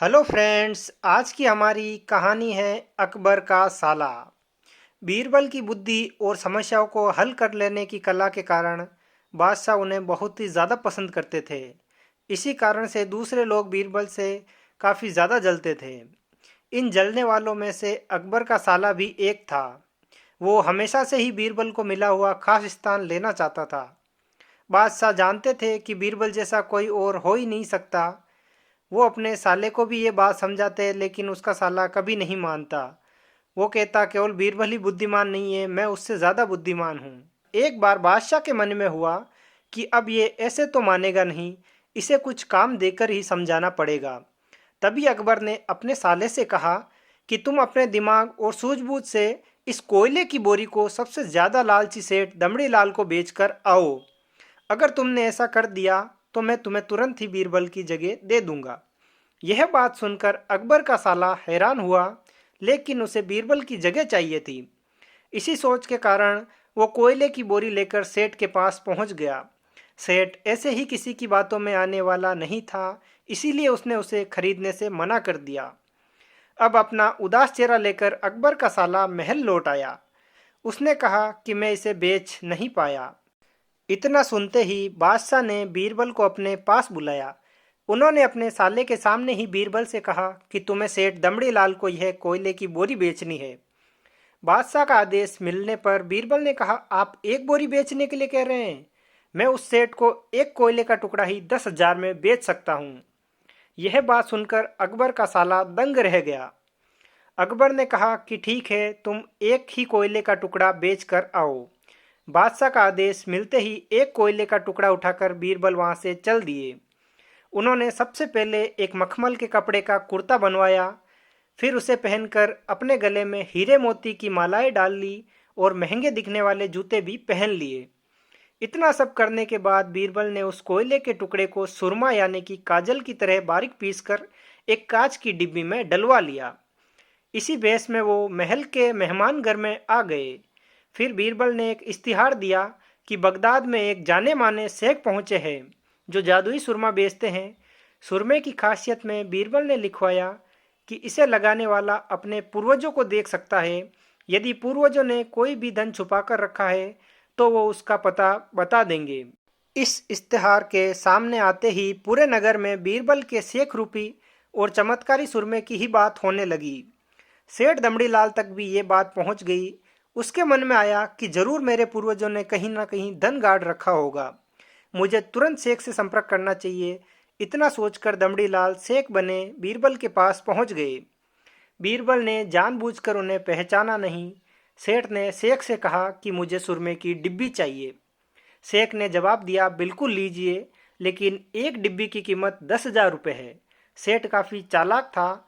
Hello friends, आज की हमारी कहानी है अकबर का साला। बीरबल की बुद्धि और समस्याओं को हल कर लेने की कला के कारण बादशाह उन्हें बहुत ही ज़्यादा पसंद करते थे। इसी कारण से दूसरे लोग बीरबल से काफ़ी ज़्यादा जलते थे। इन जलने वालों में से अकबर का साला भी एक था। वो हमेशा से ही बीरबल को मिला हुआ खास स्थान लेना चाहता था। बादशाह जानते थे कि बीरबल जैसा कोई और हो ही नहीं सकता। वो अपने साले को भी ये बात समझाते, लेकिन उसका साला कभी नहीं मानता। वो कहता केवल बीरबल ही बुद्धिमान नहीं है, मैं उससे ज़्यादा बुद्धिमान हूँ। एक बार बादशाह के मन में हुआ कि अब ये ऐसे तो मानेगा नहीं, इसे कुछ काम देकर ही समझाना पड़ेगा। तभी अकबर ने अपने साले से कहा कि तुम अपने दिमाग और सूझबूझ से इस कोयले की बोरी को सबसे ज़्यादा लालची सेठ दमड़ी लाल को बेचकर आओ। अगर तुमने ऐसा कर दिया तो मैं तुम्हें तुरंत ही बीरबल की जगह दे दूंगा। यह बात सुनकर अकबर का साला हैरान हुआ, लेकिन उसे बीरबल की जगह चाहिए थी। इसी सोच के कारण वो कोयले की बोरी लेकर सेठ के पास पहुंच गया। सेठ ऐसे ही किसी की बातों में आने वाला नहीं था, इसीलिए उसने उसे खरीदने से मना कर दिया। अब अपना उदास चेहरा लेकर अकबर का साला महल लौट आया। उसने कहा कि मैं इसे बेच नहीं पाया। इतना सुनते ही बादशाह ने बीरबल को अपने पास बुलाया। उन्होंने अपने साले के सामने ही बीरबल से कहा कि तुम्हें सेठ दमड़ी लाल को यह कोयले की बोरी बेचनी है। बादशाह का आदेश मिलने पर बीरबल ने कहा, आप एक बोरी बेचने के लिए कह रहे हैं? मैं उस सेठ को एक कोयले का टुकड़ा ही 10,000 में बेच सकता हूँ। यह बात सुनकर अकबर का साला दंग रह गया। अकबर ने कहा कि ठीक है, तुम एक ही कोयले का टुकड़ा बेच कर आओ। बादशाह का आदेश मिलते ही एक कोयले का टुकड़ा उठाकर बीरबल वहां से चल दिए। उन्होंने सबसे पहले एक मखमल के कपड़े का कुर्ता बनवाया, फिर उसे पहनकर अपने गले में हीरे मोती की मालाएं डाल ली और महंगे दिखने वाले जूते भी पहन लिए। इतना सब करने के बाद बीरबल ने उस कोयले के टुकड़े को सुरमा यानी कि काजल की तरह बारीक पीसकर एक कांच की डिब्बी में डलवा लिया। इसी भेष में वो महल के मेहमान घर में आ गए। फिर बीरबल ने एक इश्तिहार दिया कि बगदाद में एक जाने माने शेख पहुंचे हैं जो जादुई सुरमा बेचते हैं। सुरमे की खासियत में बीरबल ने लिखवाया कि इसे लगाने वाला अपने पूर्वजों को देख सकता है। यदि पूर्वजों ने कोई भी धन छुपा कर रखा है तो वो उसका पता बता देंगे। इस इश्तिहार के सामने आते ही पूरे नगर में बीरबल के शेख रूपी और चमत्कारी सुरमे की ही बात होने लगी। सेठ दमड़ीलाल तक भी ये बात पहुंच गई। उसके मन में आया कि जरूर मेरे पूर्वजों ने कहीं ना कहीं धन गाड़ रखा होगा, मुझे तुरंत शेख से संपर्क करना चाहिए। इतना सोचकर दमड़ीलाल शेख बने बीरबल के पास पहुंच गए। बीरबल ने जानबूझकर उन्हें पहचाना नहीं। सेठ ने शेख से कहा कि मुझे सुरमे की डिब्बी चाहिए। शेख ने जवाब दिया, बिल्कुल लीजिए, लेकिन एक डिब्बी की कीमत 10,000 रुपये है। सेठ काफ़ी चालाक था।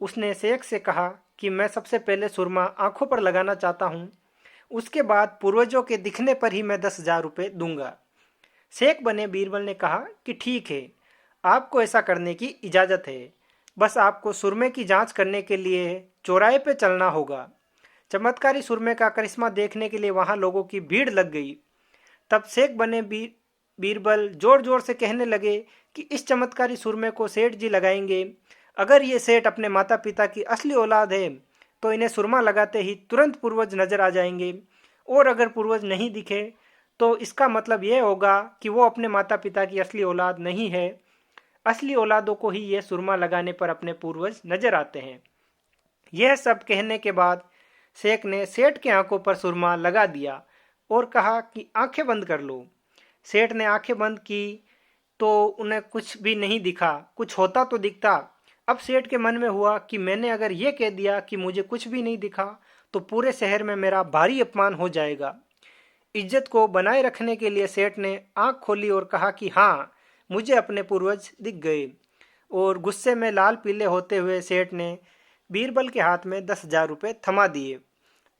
उसने शेख से कहा कि मैं सबसे पहले सुरमा आंखों पर लगाना चाहता हूँ, उसके बाद पूर्वजों के दिखने पर ही मैं 10,000 रुपये दूंगा। शेख बने बीरबल ने कहा कि ठीक है, आपको ऐसा करने की इजाज़त है, बस आपको सुरमे की जांच करने के लिए चौराहे पे चलना होगा। चमत्कारी सुरमे का करिश्मा देखने के लिए वहां लोगों की भीड़ लग गई। तब शेख बने बीरबल जोर जोर से कहने लगे कि इस चमत्कारी सुरमे को सेठ जी लगाएंगे। अगर ये सेठ अपने माता पिता की असली औलाद है तो इन्हें सुरमा लगाते ही तुरंत पूर्वज नजर आ जाएंगे, और अगर पूर्वज नहीं दिखे तो इसका मतलब यह होगा कि वो अपने माता पिता की असली औलाद नहीं है। असली औलादों को ही यह सुरमा लगाने पर अपने पूर्वज नजर आते हैं। यह सब कहने के बाद शेख ने सेठ के आंखों पर सुरमा लगा दिया और कहा कि आंखें बंद कर लो। सेठ ने आंखें बंद की तो उन्हें कुछ भी नहीं दिखा। कुछ होता तो दिखता। अब सेठ के मन में हुआ कि मैंने अगर यह कह दिया कि मुझे कुछ भी नहीं दिखा तो पूरे शहर में मेरा भारी अपमान हो जाएगा। इज्जत को बनाए रखने के लिए सेठ ने आंख खोली और कहा कि हाँ, मुझे अपने पूर्वज दिख गए। और गुस्से में लाल पीले होते हुए सेठ ने बीरबल के हाथ में 10,000 रुपये थमा दिए।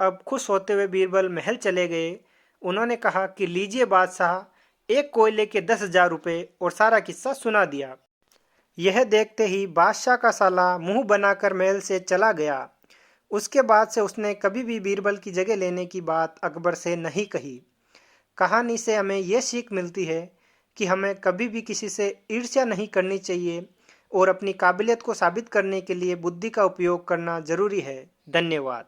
अब खुश होते हुए बीरबल महल चले गए। उन्होंने कहा कि लीजिए बादशाह, एक कोयले के 10,000 रुपये, और सारा किस्सा सुना दिया। यह देखते ही बादशाह का साला मुंह बनाकर महल से चला गया। उसके बाद से उसने कभी भी बीरबल की जगह लेने की बात अकबर से नहीं कही। कहानी से हमें यह सीख मिलती है कि हमें कभी भी किसी से ईर्ष्या नहीं करनी चाहिए और अपनी काबिलियत को साबित करने के लिए बुद्धि का उपयोग करना जरूरी है। धन्यवाद।